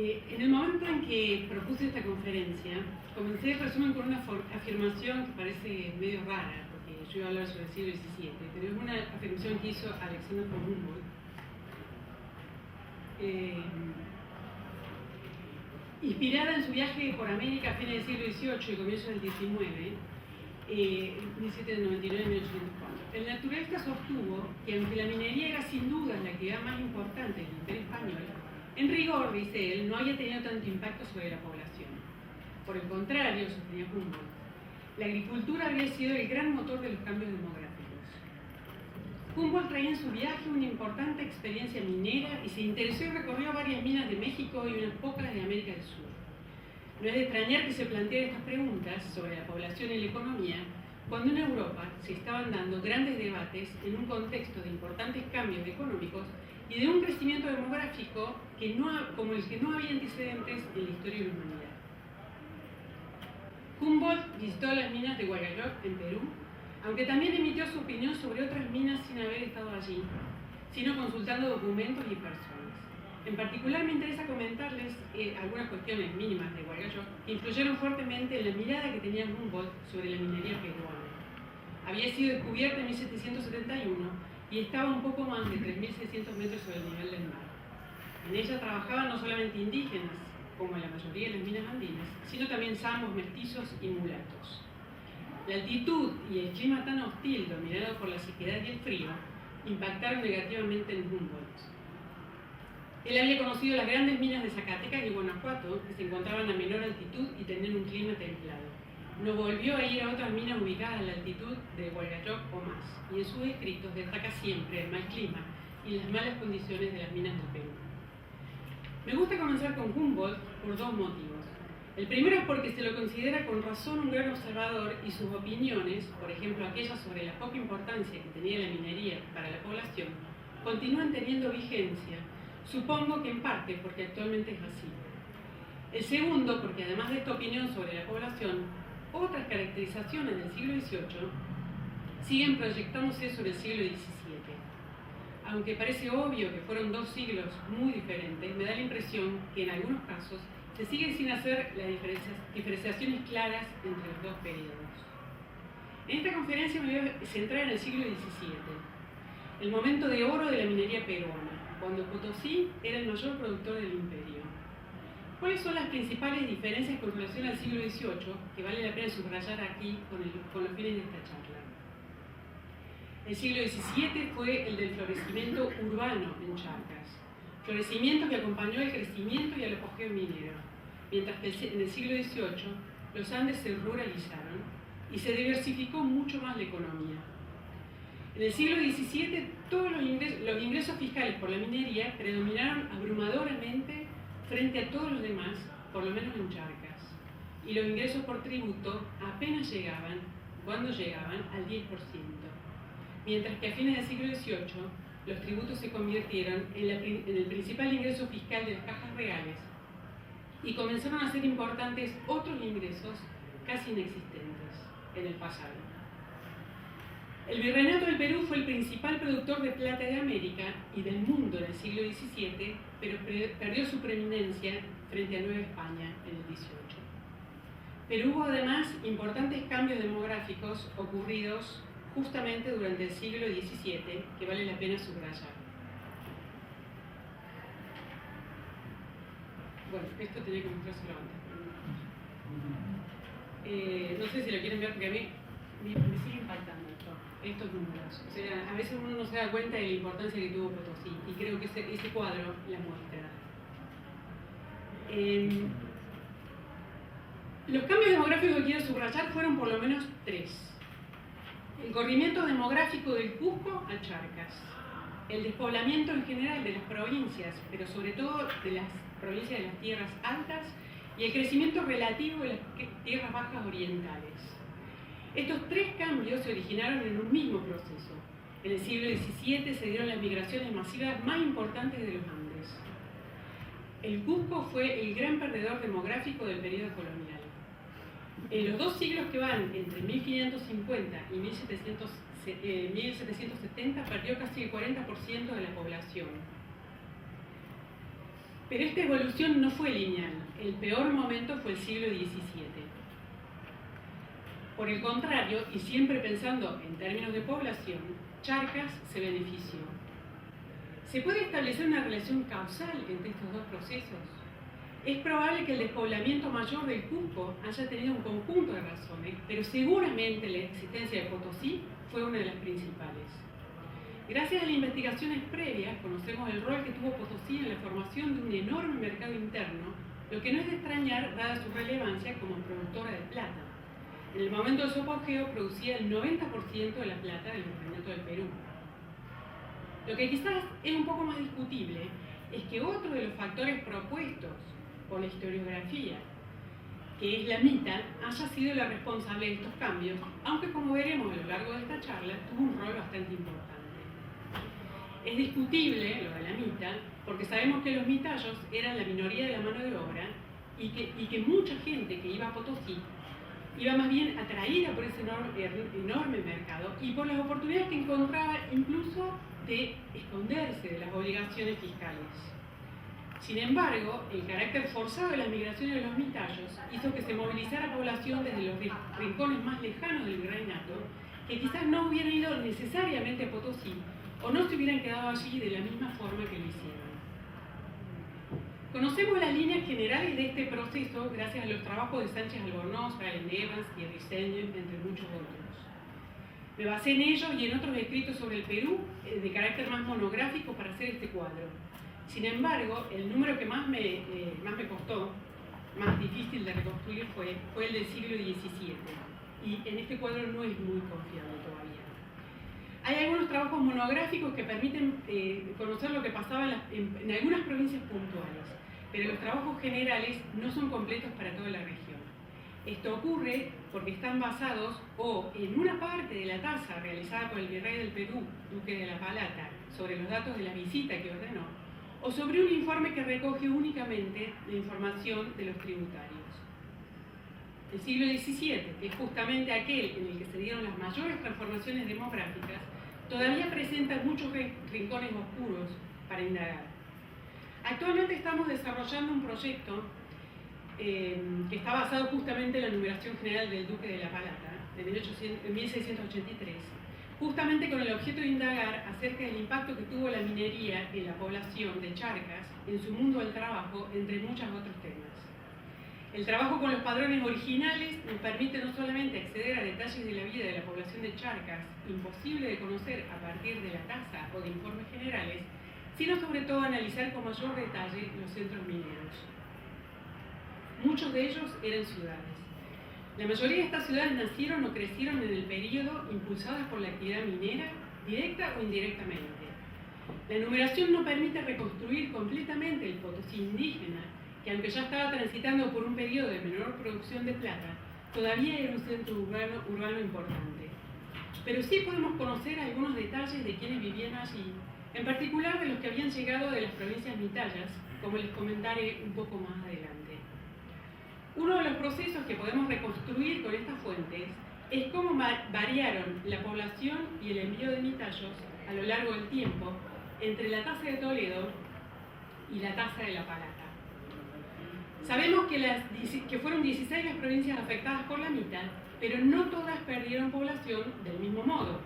En el momento en que propuse esta conferencia, comencé el resumen con una afirmación que parece medio rara, porque yo iba a hablar sobre el siglo XVII, pero es una afirmación que hizo Alexander von Humboldt. Inspirada en su viaje por América a fines del siglo XVIII y comienzos del XIX, 1799-1804. El naturalista sostuvo que aunque la minería era sin duda la actividad más importante del Imperio Español, en rigor, dice él, no había tenido tanto impacto sobre la población. Por el contrario, sostenía Humboldt, la agricultura había sido el gran motor de los cambios demográficos. Humboldt traía en su viaje una importante experiencia minera y se interesó y recorrió varias minas de México y unas pocas de América del Sur. No es de extrañar que se plantearan estas preguntas sobre la población y la economía cuando en Europa se estaban dando grandes debates en un contexto de importantes cambios económicos y de un crecimiento demográfico como el que no había antecedentes en la historia de la humanidad. Humboldt visitó las minas de Huallayoc en Perú, aunque también emitió su opinión sobre otras minas sin haber estado allí, sino consultando documentos y personas. En particular me interesa comentarles algunas cuestiones mínimas de Huallayoc que influyeron fuertemente en la mirada que tenía Humboldt sobre la minería peruana. Había sido descubierta en 1771 y estaba un poco más de 3.600 metros sobre el nivel del mar. En ella trabajaban no solamente indígenas, como en la mayoría de las minas andinas, sino también zambos, mestizos y mulatos. La altitud y el clima tan hostil, dominado por la sequedad y el frío, impactaron negativamente en Humboldt. Él había conocido las grandes minas de Zacatecas y Guanajuato, que se encontraban a menor altitud y tenían un clima templado. No volvió a ir a otras minas ubicadas a la altitud de Huallayoc o más, y en sus escritos destaca siempre el mal clima y las malas condiciones de las minas del Perú. Me gusta comenzar con Humboldt por dos motivos. El primero es porque se lo considera con razón un gran observador y sus opiniones, por ejemplo aquellas sobre la poca importancia que tenía la minería para la población, continúan teniendo vigencia, supongo que en parte porque actualmente es así. El segundo, porque además de esta opinión sobre la población, otras caracterizaciones del siglo XVIII siguen proyectándose sobre el siglo XVII. Aunque parece obvio que fueron dos siglos muy diferentes, me da la impresión que en algunos casos se sigue sin hacer las diferenciaciones claras entre los dos periodos. En esta conferencia me voy a centrar en el siglo XVII, el momento de oro de la minería peruana, cuando Potosí era el mayor productor del imperio. ¿Cuáles son las principales diferencias con relación al siglo XVIII que vale la pena subrayar aquí con los fines de esta charla? El siglo XVII fue el del florecimiento urbano en Charcas, florecimiento que acompañó el crecimiento y el apogeo minero, mientras que en el siglo XVIII los Andes se ruralizaron y se diversificó mucho más la economía. En el siglo XVII todos los ingresos fiscales por la minería predominaron abrumadoramente frente a todos los demás, por lo menos en Charcas, y los ingresos por tributo apenas llegaban, cuando llegaban, al 10%, mientras que a fines del siglo XVIII los tributos se convirtieron en el principal ingreso fiscal de las cajas reales y comenzaron a ser importantes otros ingresos casi inexistentes en el pasado. El Virreinato del Perú fue el principal productor de plata de América y del mundo en el siglo XVII, pero perdió su preeminencia frente a Nueva España en el XVIII. Pero hubo además importantes cambios demográficos ocurridos justamente durante el siglo XVII que vale la pena subrayar. Bueno, esto tenía que mostrárselo antes. No sé si lo quieren ver porque a mí me sigue impactando estos números. O sea, a veces uno no se da cuenta de la importancia que tuvo Potosí y creo que ese cuadro la muestra. Los cambios demográficos que quiero subrayar fueron por lo menos tres. El corrimiento demográfico del Cusco a Charcas, el despoblamiento en general de las provincias, pero sobre todo de las provincias de las tierras altas, y el crecimiento relativo de las tierras bajas orientales. Estos tres cambios se originaron en un mismo proceso. En el siglo XVII se dieron las migraciones masivas más importantes de los Andes. El Cusco fue el gran perdedor demográfico del periodo colonial. En los dos siglos que van entre 1550 y 1770 perdió casi el 40% de la población. Pero esta evolución no fue lineal. El peor momento fue el siglo XVII. Por el contrario, y siempre pensando en términos de población, Charcas se benefició. ¿Se puede establecer una relación causal entre estos dos procesos? Es probable que el despoblamiento mayor del Cusco haya tenido un conjunto de razones, pero seguramente la existencia de Potosí fue una de las principales. Gracias a las investigaciones previas, conocemos el rol que tuvo Potosí en la formación de un enorme mercado interno, lo que no es de extrañar dada su relevancia como productora de plata. En el momento de su apogeo producía el 90% de la plata del virreinato del Perú. Lo que quizás es un poco más discutible es que otro de los factores propuestos por la historiografía, que es la mita, haya sido la responsable de estos cambios, aunque como veremos a lo largo de esta charla, tuvo un rol bastante importante. Es discutible lo de la mita, porque sabemos que los mitayos eran la minoría de la mano de obra y que mucha gente que iba a Potosí iba más bien atraída por ese enorme mercado y por las oportunidades que encontraba incluso de esconderse de las obligaciones fiscales. Sin embargo, el carácter forzado de las migraciones de los mitayos hizo que se movilizara población desde los rincones más lejanos del virreinato, que quizás no hubieran ido necesariamente a Potosí o no se hubieran quedado allí de la misma forma que lo hicieron. Conocemos las líneas generales de este proceso gracias a los trabajos de Sánchez Albornoz, Allen Evans y Riseño, entre muchos otros. Me basé en ellos y en otros escritos sobre el Perú de carácter más monográfico para hacer este cuadro. Sin embargo, el número que más me costó, más difícil de reconstruir, fue el del siglo XVII. Y en este cuadro no es muy confiable todavía. Hay algunos trabajos monográficos que permiten conocer lo que pasaba en algunas provincias puntuales, pero los trabajos generales no son completos para toda la región. Esto ocurre porque están basados o en una parte de la tasa realizada por el virrey del Perú, Duque de la Palata, sobre los datos de la visita que ordenó, o sobre un informe que recoge únicamente la información de los tributarios. El siglo XVII, que es justamente aquel en el que se dieron las mayores transformaciones demográficas, todavía presenta muchos rincones oscuros para indagar. Actualmente estamos desarrollando un proyecto que está basado justamente en la numeración general del Duque de la Palata, de 1683, justamente con el objeto de indagar acerca del impacto que tuvo la minería en la población de Charcas, en su mundo del trabajo, entre muchos otros temas. El trabajo con los padrones originales nos permite no solamente acceder a detalles de la vida de la población de Charcas, imposible de conocer a partir de la tasa o de informes generales, sino sobre todo analizar con mayor detalle los centros mineros. Muchos de ellos eran ciudades. La mayoría de estas ciudades nacieron o crecieron en el período impulsadas por la actividad minera, directa o indirectamente. La numeración no permite reconstruir completamente el Potosí indígena, que aunque ya estaba transitando por un periodo de menor producción de plata, todavía era un centro urbano importante. Pero sí podemos conocer algunos detalles de quienes vivían allí, en particular de los que habían llegado de las provincias mitayas, como les comentaré un poco más adelante. Uno de los procesos que podemos reconstruir con estas fuentes es cómo variaron la población y el envío de mitayos a lo largo del tiempo entre la tasa de Toledo y la tasa de La Palata. Sabemos que fueron 16 las provincias afectadas por la mita, pero no todas perdieron población del mismo modo.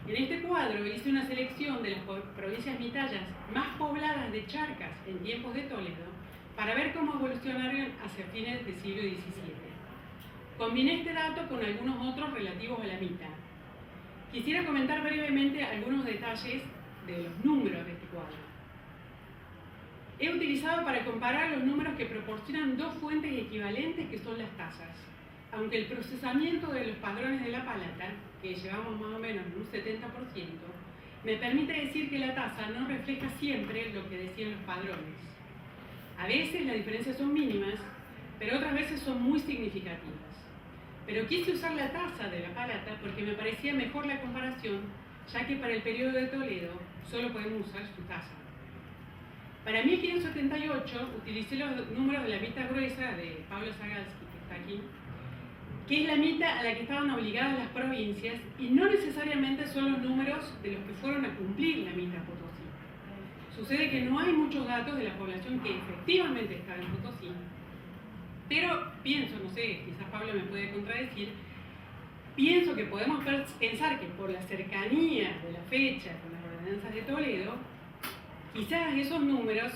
En este cuadro hice una selección de las provincias mitayas más pobladas de Charcas en tiempos de Toledo para ver cómo evolucionaron hacia fines del siglo XVII. Combiné este dato con algunos otros relativos a la mita. Quisiera comentar brevemente algunos detalles de los números de este cuadro. He utilizado para comparar los números que proporcionan dos fuentes equivalentes que son las tasas. Aunque el procesamiento de los padrones de La Palata, que llevamos más o menos en un 70%, me permite decir que la tasa no refleja siempre lo que decían los padrones. A veces las diferencias son mínimas, pero otras veces son muy significativas. Pero quise usar la tasa de La Palata porque me parecía mejor la comparación, ya que para el periodo de Toledo solo podemos usar su tasa. Para 1578 utilicé los números de la mita gruesa de Pablo Zagalski, que está aquí, que es la mita a la que estaban obligadas las provincias y no necesariamente son los números de los que fueron a cumplir la mita Potosí. Sucede que no hay muchos datos de la población que efectivamente está en Potosí, pero pienso, no sé, quizás Pablo me puede contradecir, pienso que podemos pensar que por la cercanía de la fecha con las ordenanzas de Toledo, quizás esos números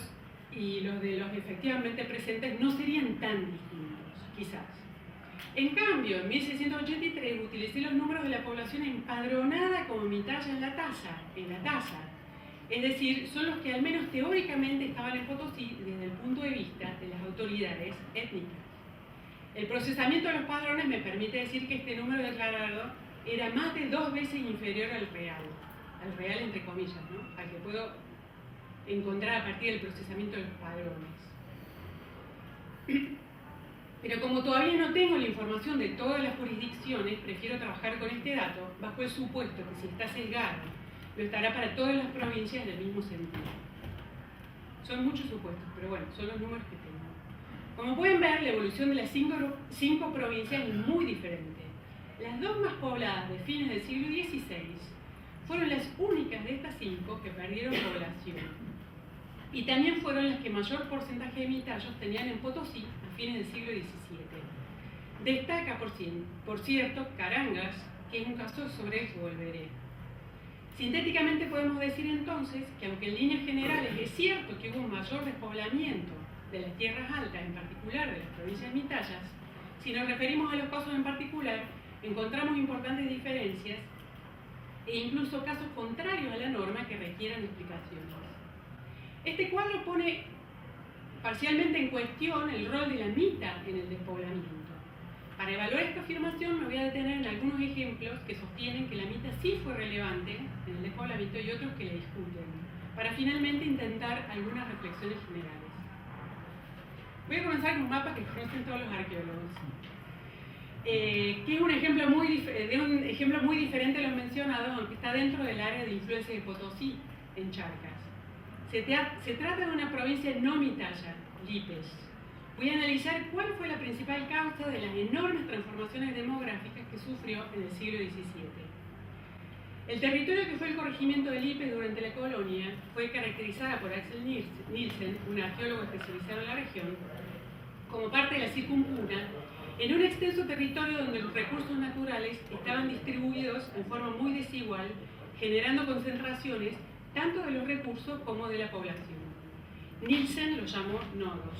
y los de los efectivamente presentes no serían tan distintos, quizás. En cambio, en 1683 utilicé los números de la población empadronada como mi talla en la tasa. Es decir, son los que al menos teóricamente estaban en Potosí desde el punto de vista de las autoridades étnicas. El procesamiento de los padrones me permite decir que este número declarado era más de 2 veces inferior al real entre comillas, ¿no? Al que puedo encontrar a partir del procesamiento de los padrones. Pero como todavía no tengo la información de todas las jurisdicciones, prefiero trabajar con este dato bajo el supuesto que si está sesgado, lo estará para todas las provincias del mismo sentido. Son muchos supuestos, pero bueno, son los números que tengo. Como pueden ver, la evolución de las cinco provincias es muy diferente. Las dos más pobladas de fines del siglo XVI fueron las únicas de estas 5 que perdieron población. Y también fueron las que mayor porcentaje de mitallos tenían en Potosí a fines del siglo XVII. Destaca, por cierto, Carangas, que es un caso sobre el que volveré. Sintéticamente podemos decir entonces que aunque en líneas generales es cierto que hubo un mayor despoblamiento de las tierras altas, en particular de las provincias mitallas, si nos referimos a los casos en particular, encontramos importantes diferencias e incluso casos contrarios a la norma que requieran explicaciones. Este cuadro pone parcialmente en cuestión el rol de la mita en el despoblamiento. Para evaluar esta afirmación me voy a detener en algunos ejemplos que sostienen que la mita sí fue relevante en el despoblamiento y otros que la discuten, para finalmente intentar algunas reflexiones generales. Voy a comenzar con un mapa que conocen todos los arqueólogos, que es un ejemplo muy diferente a los mencionados, aunque está dentro del área de influencia de Potosí, en Charcas. Se trata de una provincia no mitaya, Lipes. Voy a analizar cuál fue la principal causa de las enormes transformaciones demográficas que sufrió en el siglo XVII. El territorio que fue el corregimiento de Lipes durante la colonia fue caracterizada por Axel Nielsen, un arqueólogo especializado en la región, como parte de la circumpuna, en un extenso territorio donde los recursos naturales estaban distribuidos en forma muy desigual, generando concentraciones tanto de los recursos como de la población. Nielsen los llamó nodos.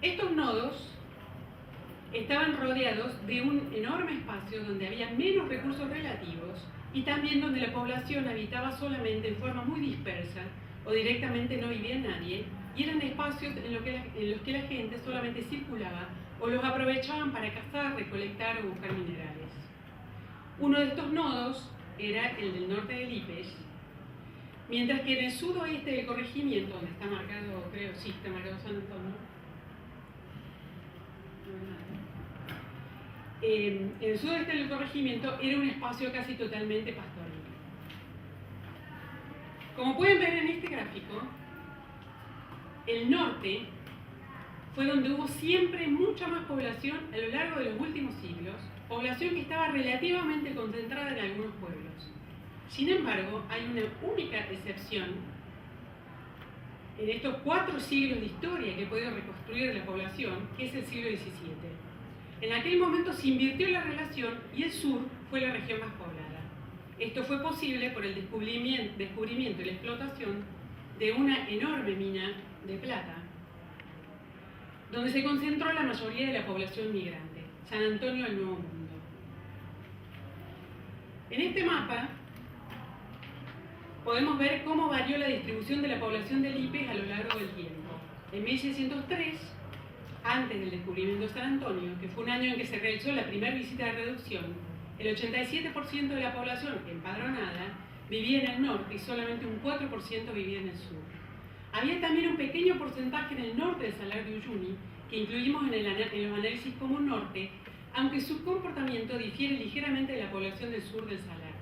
Estos nodos estaban rodeados de un enorme espacio donde había menos recursos relativos y también donde la población habitaba solamente en forma muy dispersa o directamente no vivía nadie, y eran espacios en los que la gente solamente circulaba o los aprovechaban para cazar, recolectar o buscar minerales. Uno de estos nodos era el del norte de Lipes, mientras que en el sudoeste del corregimiento, donde está marcado, creo, sí, está marcado San Antonio, en el sudoeste del corregimiento era un espacio casi totalmente pastoril. Como pueden ver en este gráfico, el norte fue donde hubo siempre mucha más población a lo largo de los últimos siglos, población que estaba relativamente concentrada en algunos pueblos. Sin embargo, hay una única excepción en estos 4 siglos de historia que he podido reconstruir de la población, que es el siglo XVII. En aquel momento se invirtió la relación y el sur fue la región más poblada. Esto fue posible por el descubrimiento y la explotación de una enorme mina de plata, donde se concentró la mayoría de la población migrante, San Antonio del Nuevo Mundo. En este mapa podemos ver cómo varió la distribución de la población de Lipes a lo largo del tiempo. En 1603, antes del descubrimiento de San Antonio, que fue un año en que se realizó la primera visita de reducción, el 87% de la población empadronada vivía en el norte y solamente un 4% vivía en el sur. Había también un pequeño porcentaje en el norte del Salar de Uyuni, que incluimos en los análisis como norte, aunque su comportamiento difiere ligeramente de la población del sur del Salar.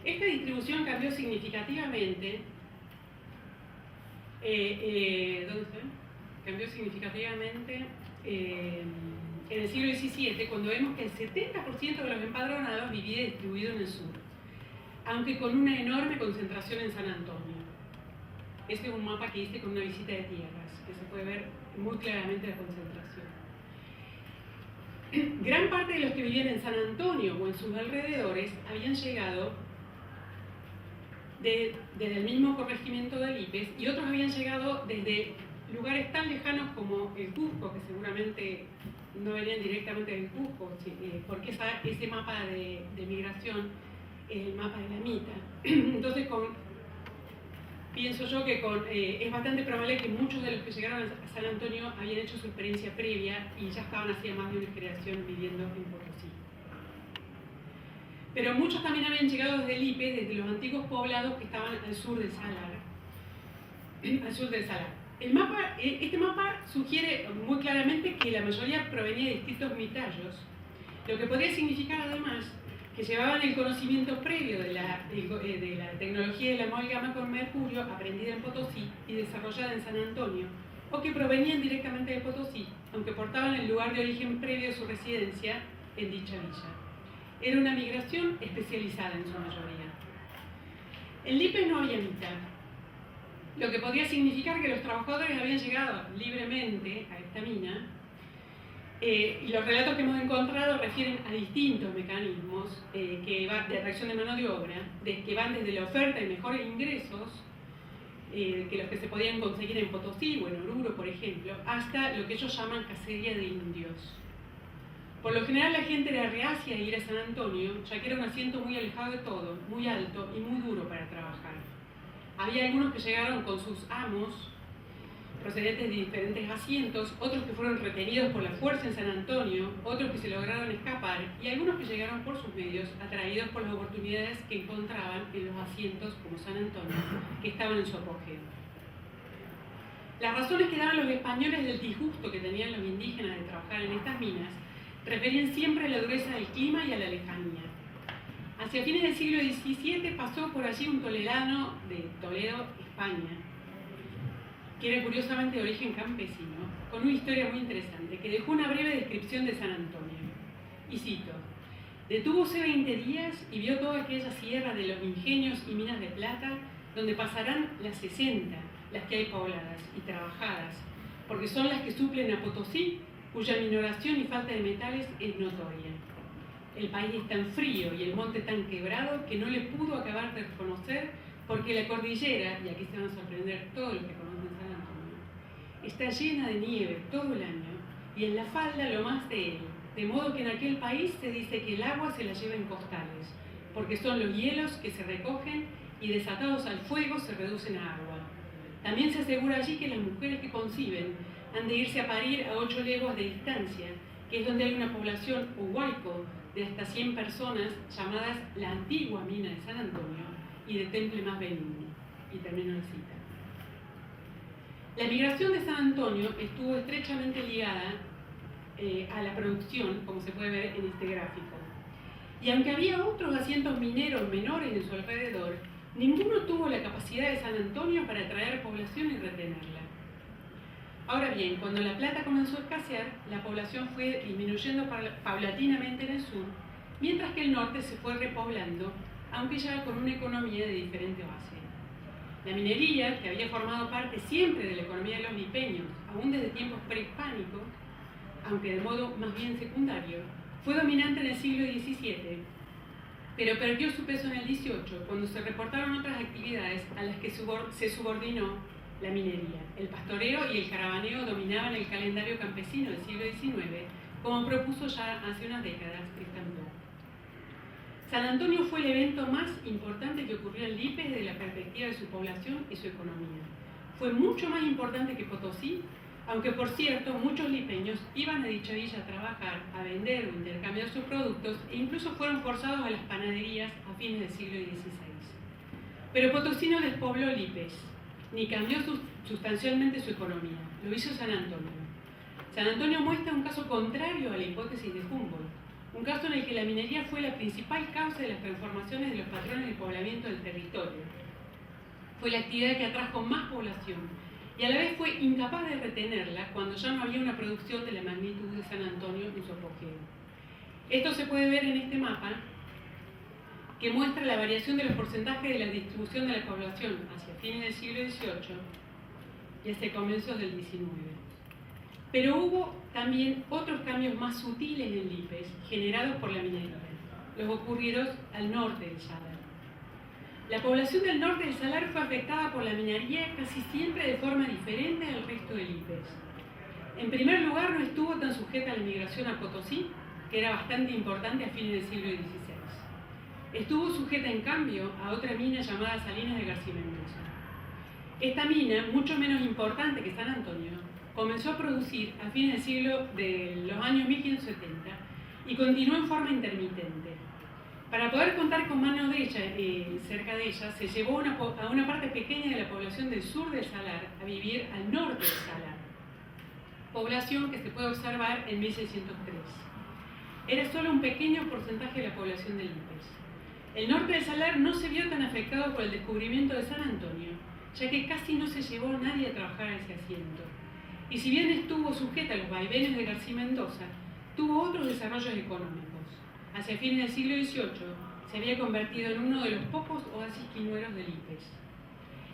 Esta distribución cambió significativamente. Cambió significativamente en el siglo XVII, cuando vemos que el 70% de los empadronados vivía distribuido en el sur. aunque con una enorme concentración en San Antonio. Este es un mapa que hice con una visita de tierras, que se puede ver muy claramente la concentración. Gran parte de los que vivían en San Antonio o en sus alrededores habían llegado desde el mismo corregimiento de Alipes, y otros habían llegado desde lugares tan lejanos como el Cusco, que seguramente no venían directamente del Cusco, porque ese mapa de migración es el mapa de la Mita. Entonces, pienso yo que es bastante probable que muchos de los que llegaron a San Antonio habían hecho su experiencia previa y ya estaban hacía más de una generación viviendo en Potosí. Pero muchos también habían llegado desde Lipe, desde los antiguos poblados que estaban al sur del Salar. Este mapa sugiere muy claramente que la mayoría provenía de distritos mitayos, lo que podría significar además que llevaban el conocimiento previo de la tecnología de la amálgama con mercurio aprendida en Potosí y desarrollada en San Antonio, o que provenían directamente de Potosí, aunque portaban el lugar de origen previo de su residencia en dicha villa. Era una migración especializada en su mayoría. En Lipe no había mitad, lo que podría significar que los trabajadores habían llegado libremente a esta mina, y los relatos que hemos encontrado refieren a distintos mecanismos de atracción de mano de obra, que van desde la oferta de mejores ingresos, que los que se podían conseguir en Potosí o en Oruro, por ejemplo, hasta lo que ellos llaman cacería de indios. Por lo general la gente era reacia a ir a San Antonio, ya que era un asiento muy alejado de todo, muy alto y muy duro para trabajar. Había algunos que llegaron con sus amos, procedentes de diferentes asientos, otros que fueron retenidos por la fuerza en San Antonio, otros que se lograron escapar, y algunos que llegaron por sus medios, atraídos por las oportunidades que encontraban en los asientos como San Antonio, que estaban en su apogeo. Las razones que daban los españoles del disgusto que tenían los indígenas de trabajar en estas minas referían siempre a la dureza del clima y a la lejanía. Hacia fines del siglo XVII pasó por allí un toledano de Toledo, España, que era curiosamente de origen campesino, con una historia muy interesante, que dejó una breve descripción de San Antonio. Y cito: «Detúvose 20 días y vio toda aquella sierra de los ingenios y minas de plata, donde pasarán las 60, las que hay pobladas y trabajadas, porque son las que suplen a Potosí, cuya minoración y falta de metales es notoria. El país es tan frío y el monte tan quebrado que no le pudo acabar de reconocer, porque la cordillera, y aquí se van a sorprender todos los que conocen San Antonio, está llena de nieve todo el año y en la falda lo más de él, de modo que en aquel país se dice que el agua se la lleva en costales, porque son los hielos que se recogen y desatados al fuego se reducen a agua. También se asegura allí que las mujeres que conciben han de irse a parir a 8 leguas de distancia, que es donde hay una población huayco de hasta 100 personas, llamadas la antigua mina de San Antonio y de Temple más Benigno». Y termino la cita. La migración de San Antonio estuvo estrechamente ligada a la producción, como se puede ver en este gráfico. Y aunque había otros asientos mineros menores en su alrededor, ninguno tuvo la capacidad de San Antonio para atraer población y retenerla. Ahora bien, cuando la plata comenzó a escasear, la población fue disminuyendo paulatinamente en el sur, mientras que el norte se fue repoblando, aunque ya con una economía de diferente base. La minería, que había formado parte siempre de la economía de los lipeños, aún desde tiempos prehispánicos, aunque de modo más bien secundario, fue dominante en el siglo XVII, pero perdió su peso en el XVIII, cuando se reportaron otras actividades a las que se subordinó la minería. El pastoreo y el caravaneo dominaban el calendario campesino del siglo XIX, como propuso ya hace unas décadas Estampó. San Antonio fue el evento más importante que ocurrió en Lipe desde la perspectiva de su población y su economía. Fue mucho más importante que Potosí, aunque por cierto muchos lipeños iban a dicha villa a trabajar, a vender o intercambiar sus productos e incluso fueron forzados a las panaderías a fines del siglo XVI. Pero Potosí no despobló Lipes, ni cambió sustancialmente su economía. Lo hizo San Antonio. San Antonio muestra un caso contrario a la hipótesis de Humboldt, un caso en el que la minería fue la principal causa de las transformaciones de los patrones de poblamiento del territorio. Fue la actividad que atrajo más población y a la vez fue incapaz de retenerla cuando ya no había una producción de la magnitud de San Antonio en su apogeo. Esto se puede ver en este mapa, que muestra la variación de los porcentajes de la distribución de la población hacia fines del siglo XVIII y hacia comienzos del XIX. Pero hubo también otros cambios más sutiles en Lípez, generados por la minería, los ocurridos al norte del Salar. La población del norte del Salar fue afectada por la minería casi siempre de forma diferente al resto de Lípez. En primer lugar, no estuvo tan sujeta a la migración a Potosí, que era bastante importante a fines del siglo XVI. Estuvo sujeta, en cambio, a otra mina llamada Salinas de Garcimendoza. Esta mina, mucho menos importante que San Antonio, comenzó a producir a fines de los años 1570 y continuó en forma intermitente. Para poder contar con mano derecha cerca de ella, se llevó a una parte pequeña de la población del sur del Salar a vivir al norte del Salar, población que se puede observar en 1603. Era solo un pequeño porcentaje de la población de Lípez. El norte del Salar no se vio tan afectado por el descubrimiento de San Antonio, ya que casi no se llevó a nadie a trabajar a ese asiento. Y si bien estuvo sujeta a los vaivenes de Garcimendoza, tuvo otros desarrollos económicos. Hacia fines del siglo XVIII se había convertido en uno de los pocos oasis quinueros de Lípez.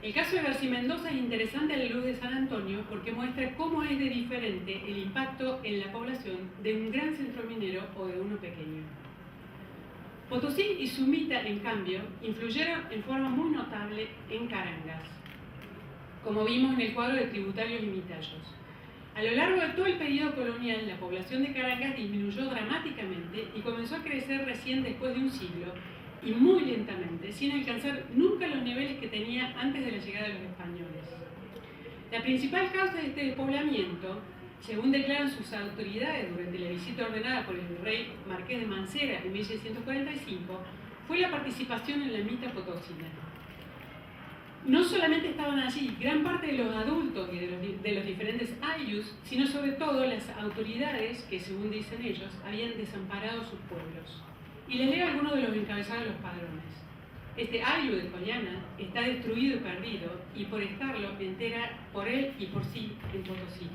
El caso de Garcimendoza es interesante a la luz de San Antonio porque muestra cómo es de diferente el impacto en la población de un gran centro minero o de uno pequeño. Potosí y Sumita, en cambio, influyeron en forma muy notable en Carangas, como vimos en el cuadro de tributarios y mitayos. A lo largo de todo el periodo colonial, la población de Carangas disminuyó dramáticamente y comenzó a crecer recién después de un siglo, y muy lentamente, sin alcanzar nunca los niveles que tenía antes de la llegada de los españoles. La principal causa de este despoblamiento, según declaran sus autoridades durante la visita ordenada por el rey Marqués de Mancera en 1645, fue la participación en la mita potosina. No solamente estaban allí gran parte de los adultos y de los diferentes ayllus, sino sobre todo las autoridades que, según dicen ellos, habían desamparado sus pueblos. Y les leo algunos de los encabezados de los padrones. Este ayllu de Collana está destruido y perdido, y por estarlo entera por él y por sí en Potosí.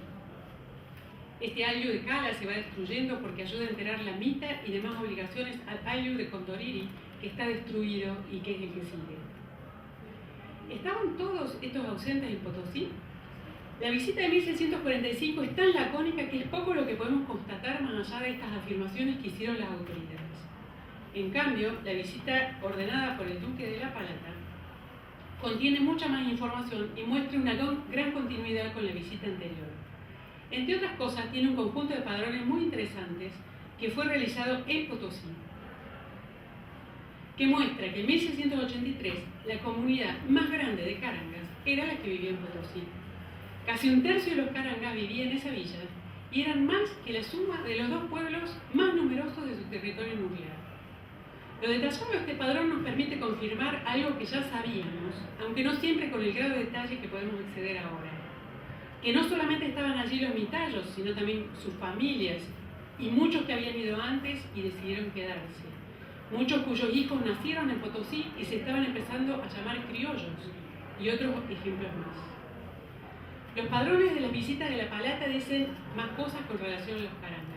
Este ayllu de Cala se va destruyendo porque ayuda a enterar la mita y demás obligaciones al ayllu de Contoriri, que está destruido y que es el que sigue. ¿Estaban todos estos ausentes en Potosí? La visita de 1645 es tan lacónica que es poco lo que podemos constatar más allá de estas afirmaciones que hicieron las autoridades. En cambio, la visita ordenada por el duque de La Palata contiene mucha más información y muestra una gran continuidad con la visita anterior. Entre otras cosas, tiene un conjunto de padrones muy interesantes que fue realizado en Potosí, que muestra que en 1683 la comunidad más grande de Carangas era la que vivía en Potosí. Casi un tercio de los Carangas vivía en esa villa y eran más que la suma de los dos pueblos más numerosos de su territorio nuclear. Lo detallado de este padrón nos permite confirmar algo que ya sabíamos, aunque no siempre con el grado de detalle que podemos acceder ahora. Que no solamente estaban allí los mitayos, sino también sus familias y muchos que habían ido antes y decidieron quedarse. Muchos cuyos hijos nacieron en Potosí y se estaban empezando a llamar criollos, y otros ejemplos más. Los padrones de las visitas de La Palata dicen más cosas con relación a los Carangas.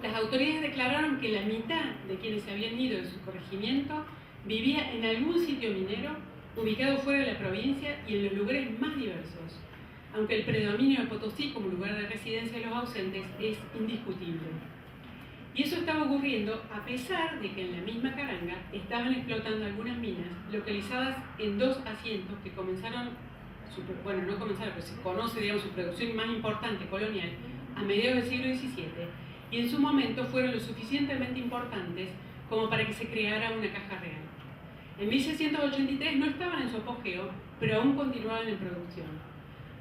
Las autoridades declararon que la mitad de quienes se habían ido de su corregimiento vivía en algún sitio minero ubicado fuera de la provincia y en los lugares más diversos, aunque el predominio de Potosí como lugar de residencia de los ausentes es indiscutible. Y eso estaba ocurriendo a pesar de que en la misma Caranga estaban explotando algunas minas localizadas en dos asientos que comenzaron, no comenzaron, pero se conoce, digamos, su producción más importante colonial a mediados del siglo XVII, y en su momento fueron lo suficientemente importantes como para que se creara una caja real. En 1683 no estaban en su apogeo, pero aún continuaban en producción.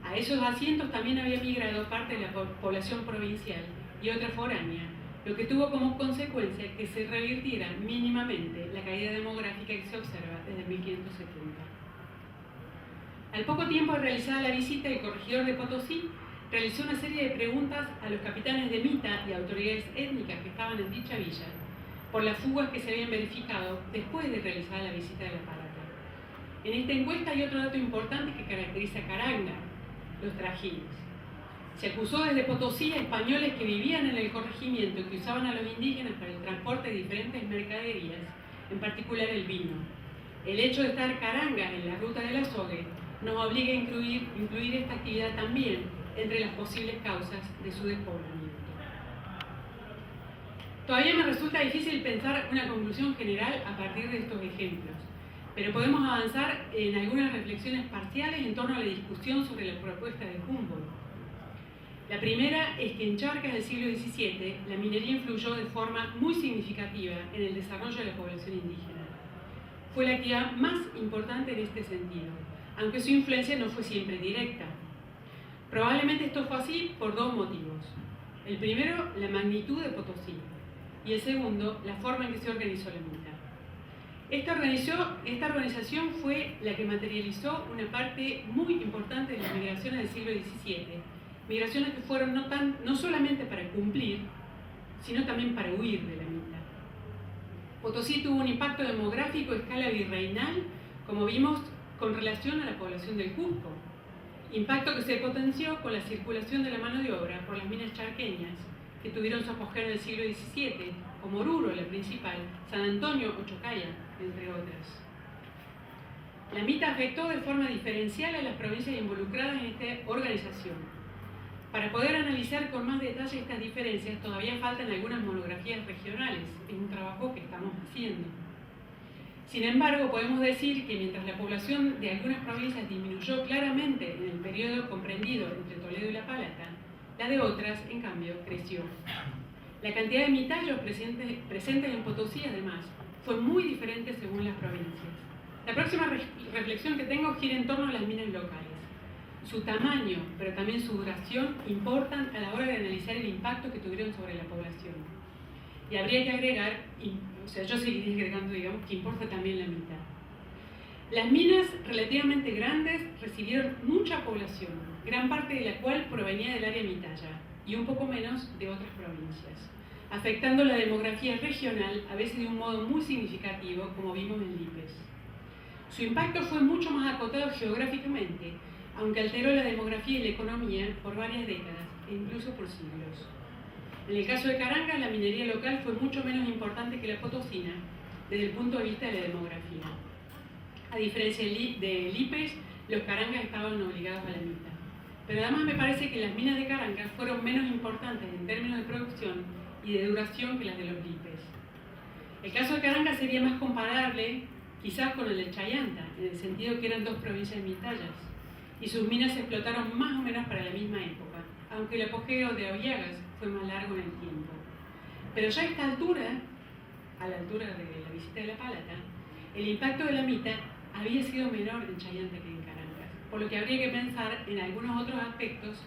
A esos asientos también había migrado parte de la población provincial y otra foránea, lo que tuvo como consecuencia que se revirtiera mínimamente la caída demográfica que se observa desde 1570. Al poco tiempo de realizada la visita, el corregidor de Potosí realizó una serie de preguntas a los capitanes de mita y autoridades étnicas que estaban en dicha villa por las fugas que se habían verificado después de realizada la visita de La Palata. En esta encuesta hay otro dato importante que caracteriza a Caranga: los trajines. Se acusó desde Potosí a españoles que vivían en el corregimiento y que usaban a los indígenas para el transporte de diferentes mercaderías en particular el vino. El hecho de estar Caranga en la ruta del azogue nos obliga a incluir esta actividad también entre las posibles causas de su despoblamiento. Todavía me resulta difícil pensar una conclusión general a partir de estos ejemplos, pero podemos avanzar en algunas reflexiones parciales en torno a la discusión sobre la propuesta de Humboldt. La primera es que en charcas del siglo XVII la minería influyó de forma muy significativa en el desarrollo de la población indígena. Fue la actividad más importante en este sentido, aunque su influencia no fue siempre directa. Probablemente esto fue así por dos motivos. El primero, la magnitud de Potosí, y el segundo, la forma en que se organizó la mina. Esta organización fue la que materializó una parte muy importante de las migraciones del siglo XVII, migraciones que fueron no solamente para cumplir, sino también para huir de la mina. Potosí tuvo un impacto demográfico a escala virreinal, como vimos, con relación a la población del Cusco, impacto que se potenció con la circulación de la mano de obra por las minas charqueñas, que tuvieron su apogeo en el siglo XVII, como Oruro, la principal, San Antonio o Chocaya, entre otras. La MITA afectó de forma diferencial a las provincias involucradas en esta organización. Para poder analizar con más detalle estas diferencias, todavía faltan algunas monografías regionales, es un trabajo que estamos haciendo. Sin embargo, podemos decir que mientras la población de algunas provincias disminuyó claramente en el periodo comprendido entre Toledo y La Plata, la de otras, en cambio, creció. La cantidad de mitayos presentes en Potosí, además, fue muy diferente según las provincias. La próxima reflexión que tengo gira en torno a las minas locales. Su tamaño, pero también su duración, importan a la hora de analizar el impacto que tuvieron sobre la población. Y habría que agregar, yo seguiría agregando, digamos, que importa también la mitad. Las minas relativamente grandes recibieron mucha población, gran parte de la cual provenía del área mitaya, y un poco menos de otras provincias, afectando la demografía regional, a veces de un modo muy significativo, como vimos en Lípez. Su impacto fue mucho más acotado geográficamente, aunque alteró la demografía y la economía por varias décadas, e incluso por siglos. En el caso de Caranga, la minería local fue mucho menos importante que la potosina, desde el punto de vista de la demografía. A diferencia de Lípez, los Carangas estaban obligados a la mitad. Pero además me parece que las minas de Caranga fueron menos importantes en términos de producción y de duración que las de los Lípez. El caso de Caranga sería más comparable quizás con el de Chayanta, en el sentido que eran dos provincias mitayas, y sus minas se explotaron más o menos para la misma época, aunque el apogeo de Aullagas fue más largo en el tiempo. Pero ya a esta altura, a la altura de la visita de La Plata, el impacto de la mita había sido menor en Chayanta que en Caranga, por lo que habría que pensar en algunos otros aspectos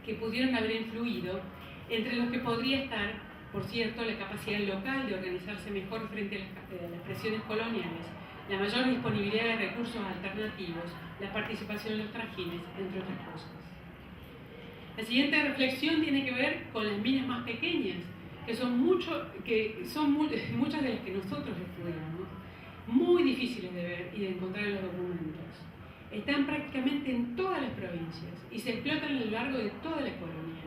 que pudieron haber influido, entre los que podría estar, por cierto, la capacidad local de organizarse mejor frente a las presiones coloniales, la mayor disponibilidad de recursos alternativos, la participación en los trajines, entre otras cosas. La siguiente reflexión tiene que ver con las minas más pequeñas, que son muchas de las que nosotros estudiamos, muy difíciles de ver y de encontrar en los documentos. Están prácticamente en todas las provincias y se explotan a lo largo de toda la colonia,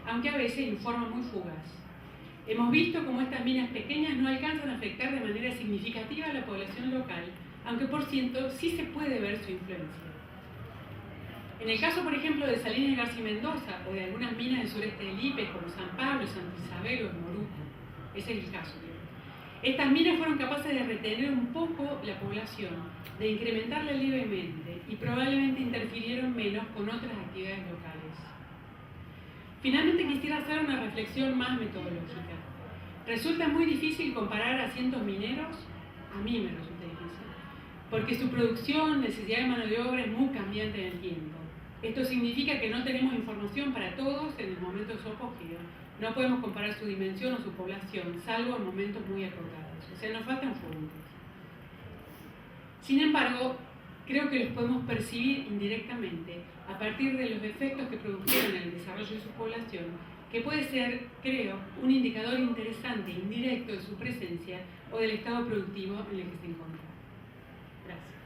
aunque a veces en forma muy fugaz. Hemos visto cómo estas minas pequeñas no alcanzan a afectar de manera significativa a la población local, aunque por cierto sí se puede ver su influencia. En el caso, por ejemplo, de Salinas García Mendoza o de algunas minas del sureste de Lípez, como San Pablo, Santa Isabel o Moruco, ese es el caso. Estas minas fueron capaces de retener un poco la población, de incrementarla levemente y probablemente interfirieron menos con otras actividades locales. Finalmente quisiera hacer una reflexión más metodológica. Resulta muy difícil comparar asientos mineros, a mí me resulta difícil, porque su producción, necesidad de mano de obra es muy cambiante en el tiempo. Esto significa que no tenemos información para todos en el momento de su apogeo. No podemos comparar su dimensión o su población, salvo en momentos muy acotados. O sea, nos faltan fuentes. Sin embargo, creo que los podemos percibir indirectamente a partir de los efectos que produjeron en el desarrollo de su población, que puede ser, creo, un indicador interesante, indirecto de su presencia o del estado productivo en el que se encuentra. Gracias.